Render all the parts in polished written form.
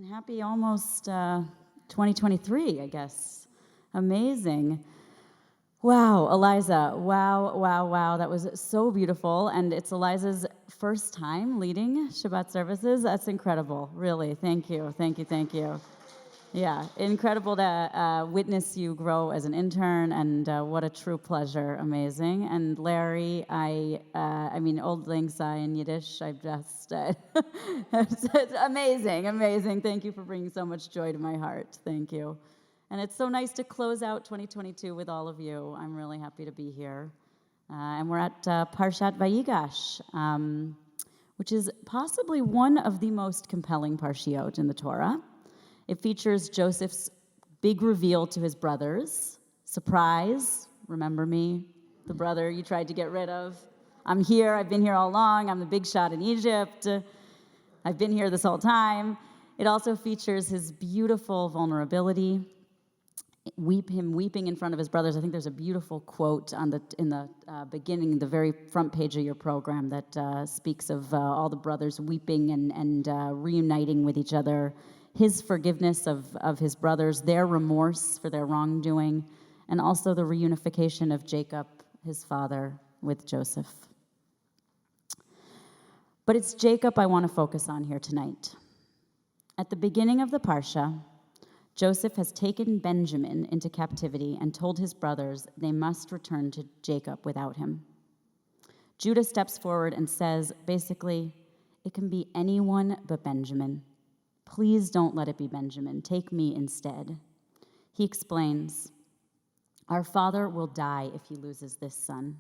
And happy almost 2023, I guess. Amazing. Wow, Eliza, wow. That was so beautiful. And it's Eliza's first time leading Shabbat services. That's incredible, really. Thank you. Yeah, incredible to witness you grow as an intern, and what a true pleasure. Amazing. And Larry, I mean, Old Lang Syne in Yiddish, I've just, it's amazing. Thank you for bringing so much joy to my heart. Thank you. And it's so nice to close out 2022 with all of you. I'm really happy to be here. And we're at Parshat Vayigash, which is possibly one of the most compelling parshiot in the Torah. It features Joseph's big reveal to his brothers. Surprise, remember me, the brother you tried to get rid of. I'm here, I've been here all along, I'm the big shot in Egypt. I've been here this whole time. It also features his beautiful vulnerability, him weeping in front of his brothers. I think there's a beautiful quote in the beginning, the very front page of your program that speaks of all the brothers weeping and reuniting with each other. His forgiveness of his brothers, their remorse for their wrongdoing, and also the reunification of Jacob, his father, with Joseph. But it's Jacob I want to focus on here tonight. At the beginning of the Parsha, Joseph has taken Benjamin into captivity and told his brothers they must return to Jacob without him. Judah steps forward and says, basically, it can be anyone but Benjamin. Please don't let it be Benjamin. Take me instead. He explains, our father will die if he loses this son.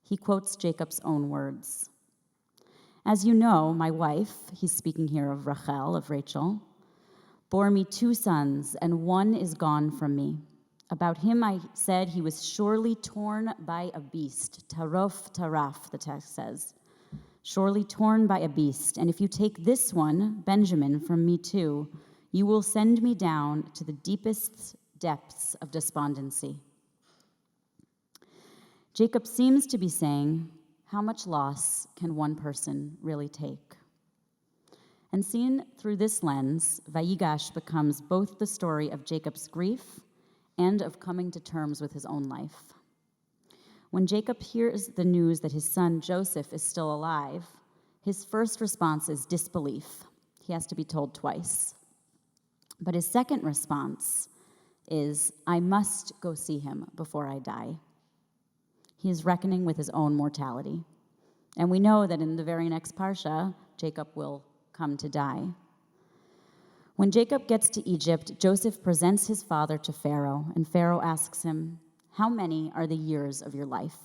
He quotes Jacob's own words. As you know, my wife, he's speaking here of Rachel, of Rachel, bore me 2 sons, and one is gone from me. About him I said he was surely torn by a beast. Taraf, the text says. Surely torn by a beast. And if you take this one, Benjamin, from me too, you will send me down to the deepest depths of despondency. Jacob seems to be saying, how much loss can one person really take? And seen through this lens, Vayigash becomes both the story of Jacob's grief and of coming to terms with his own life. When Jacob hears the news that his son Joseph is still alive, his first response is disbelief. He has to be told twice. But his second response is, I must go see him before I die. He is reckoning with his own mortality. And we know that in the very next parsha, Jacob will come to die. When Jacob gets to Egypt, Joseph presents his father to Pharaoh, and Pharaoh asks him, how many are the years of your life?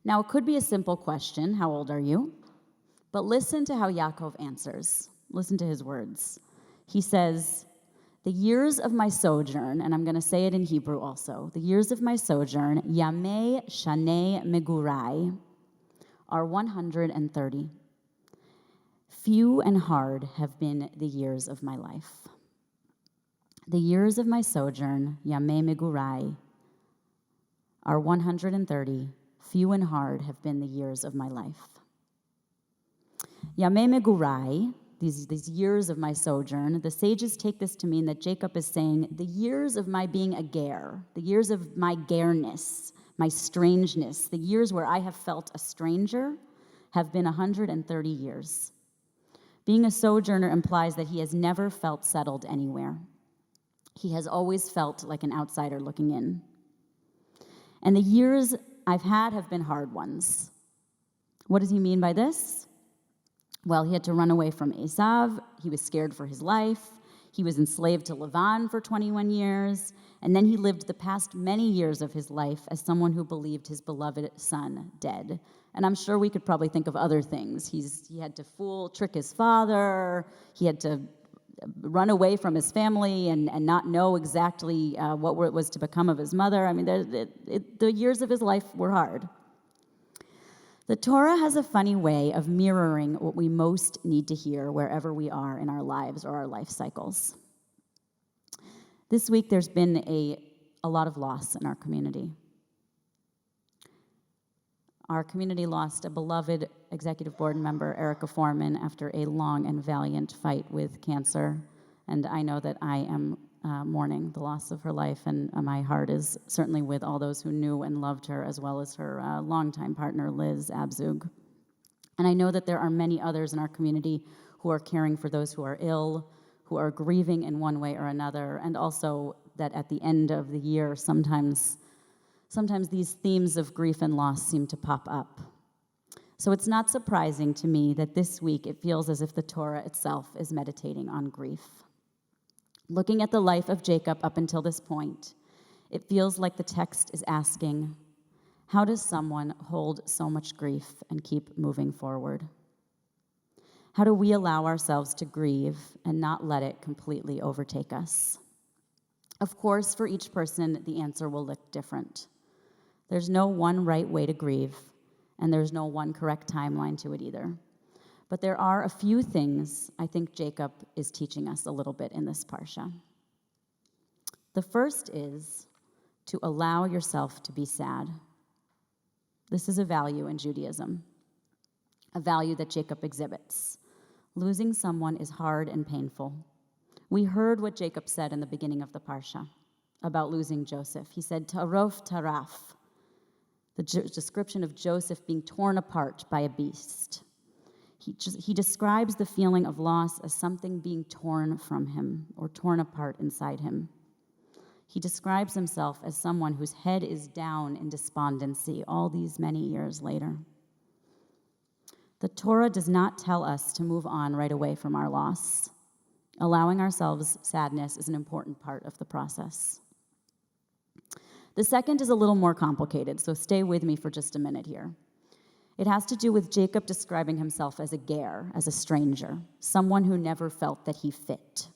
Now, it could be a simple question, how old are you? But listen to how Yaakov answers. Listen to his words. He says, the years of my sojourn, and I'm going to say it in Hebrew also, the years of my sojourn, Yamei Shanei Megurai, are 130. Few and hard have been the years of my life. The years of my sojourn, Yamei Megurai, are 130. Few and hard have been the years of my life. Yamei Megurai, these years of my sojourn, the sages take this to mean that Jacob is saying, the years of my being a ger, the years of my garness, my strangeness, the years where I have felt a stranger have been 130 years. Being a sojourner implies that he has never felt settled anywhere. He has always felt like an outsider looking in. And the years I've had have been hard ones. What does he mean by this? Well, he had to run away from Esav. He was scared for his life. He was enslaved to Lavan for 21 years. And then he lived the past many years of his life as someone who believed his beloved son dead. And I'm sure we could probably think of other things. He had to trick his father. He had to run away from his family and not know exactly what was to become of his mother. I mean, the years of his life were hard. The Torah has a funny way of mirroring what we most need to hear wherever we are in our lives or our life cycles. This week, there's been a lot of loss in our community. Our community lost a beloved executive board member, Erica Foreman, after a long and valiant fight with cancer. And I know that I am mourning the loss of her life, and my heart is certainly with all those who knew and loved her, as well as her longtime partner, Liz Abzug. And I know that there are many others in our community who are caring for those who are ill, who are grieving in one way or another, and also that at the end of the year, sometimes these themes of grief and loss seem to pop up. So it's not surprising to me that this week it feels as if the Torah itself is meditating on grief. Looking at the life of Jacob up until this point, it feels like the text is asking, how does someone hold so much grief and keep moving forward? How do we allow ourselves to grieve and not let it completely overtake us? Of course, for each person, the answer will look different. There's no one right way to grieve, and there's no one correct timeline to it either. But there are a few things I think Jacob is teaching us a little bit in this parsha. The first is to allow yourself to be sad. This is a value in Judaism, a value that Jacob exhibits. Losing someone is hard and painful. We heard what Jacob said in the beginning of the parsha about losing Joseph. He said, Tarof taraf, the description of Joseph being torn apart by a beast. He describes the feeling of loss as something being torn from him or torn apart inside him. He describes himself as someone whose head is down in despondency all these many years later. The Torah does not tell us to move on right away from our loss. Allowing ourselves sadness is an important part of the process. The second is a little more complicated, so stay with me for just a minute here. It has to do with Jacob describing himself as a ger, as a stranger, someone who never felt that he fit.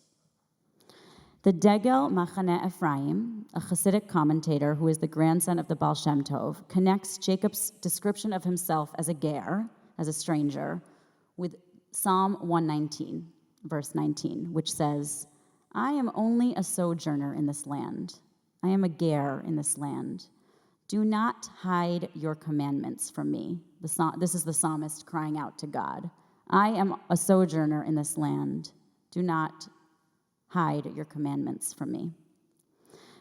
The Degel Machane Ephraim, a Hasidic commentator who is the grandson of the Baal Shem Tov, connects Jacob's description of himself as a ger, as a stranger, with Psalm 119, verse 19, which says, I am only a sojourner in this land. I am a ger in this land. Do not hide your commandments from me. This is the psalmist crying out to God. I am a sojourner in this land. Do not hide your commandments from me.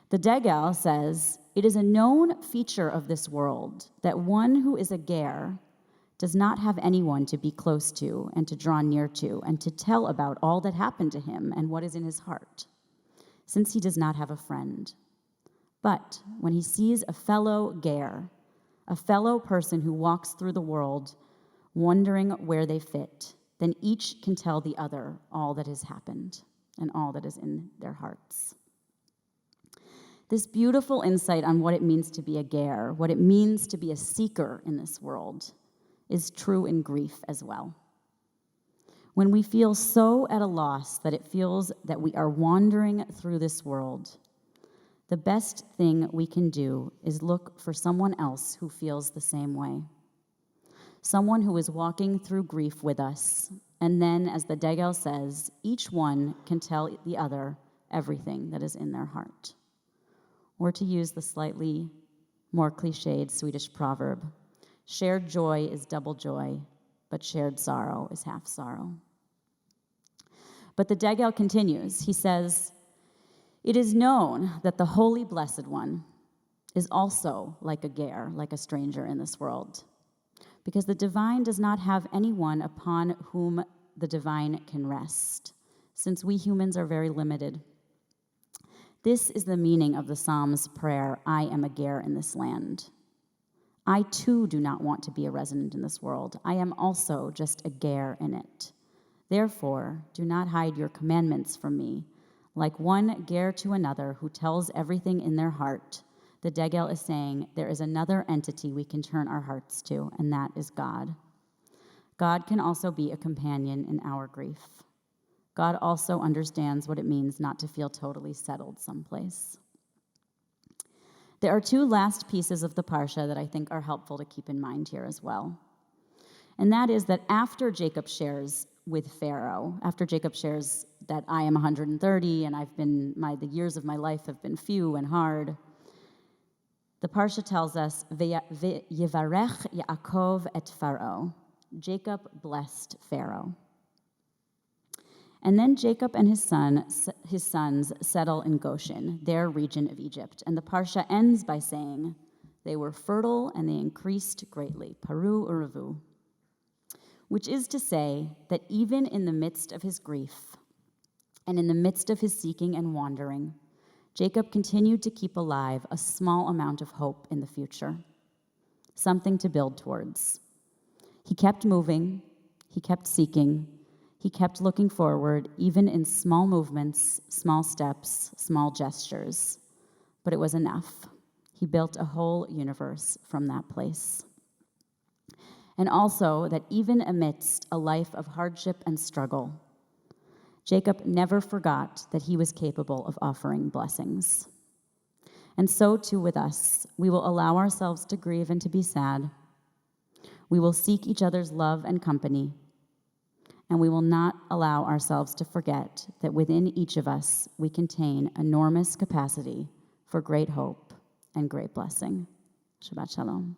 The Degel says, it is a known feature of this world that one who is a ger does not have anyone to be close to and to draw near to and to tell about all that happened to him and what is in his heart, since he does not have a friend. But when he sees a fellow ger, a fellow person who walks through the world wondering where they fit, then each can tell the other all that has happened and all that is in their hearts. This beautiful insight on what it means to be a ger, what it means to be a seeker in this world, is true in grief as well. When we feel so at a loss that it feels that we are wandering through this world, the best thing we can do is look for someone else who feels the same way. Someone who is walking through grief with us, and then, as the Degel says, each one can tell the other everything that is in their heart. Or to use the slightly more cliched Swedish proverb, shared joy is double joy, but shared sorrow is half sorrow. But the Degel continues. He says, it is known that the Holy Blessed One is also like a ger, like a stranger in this world, because the divine does not have anyone upon whom the divine can rest, since we humans are very limited. This is the meaning of the Psalm's prayer, I am a ger in this land. I too do not want to be a resident in this world. I am also just a ger in it. Therefore, do not hide your commandments from me. Like one ger to another who tells everything in their heart, the Degel is saying there is another entity we can turn our hearts to, and that is God. God can also be a companion in our grief. God also understands what it means not to feel totally settled someplace. There are two last pieces of the parsha that I think are helpful to keep in mind here as well. And that is that after Jacob shares with Pharaoh, after Jacob shares that I am 130 and the years of my life have been few and hard, The Parsha tells us, Yevarech Yaakov et Pharaoh. Jacob blessed Pharaoh. And then Jacob and his sons settle in Goshen, their region of Egypt. And the Parsha ends by saying, they were fertile and they increased greatly, paru uravu. Which is to say that even in the midst of his grief and in the midst of his seeking and wandering, Jacob continued to keep alive a small amount of hope in the future, something to build towards. He kept moving, he kept seeking, he kept looking forward, even in small movements, small steps, small gestures. But it was enough. He built a whole universe from that place. And also that even amidst a life of hardship and struggle, Jacob never forgot that he was capable of offering blessings. And so too with us, we will allow ourselves to grieve and to be sad. We will seek each other's love and company. And we will not allow ourselves to forget that within each of us, we contain enormous capacity for great hope and great blessing. Shabbat Shalom.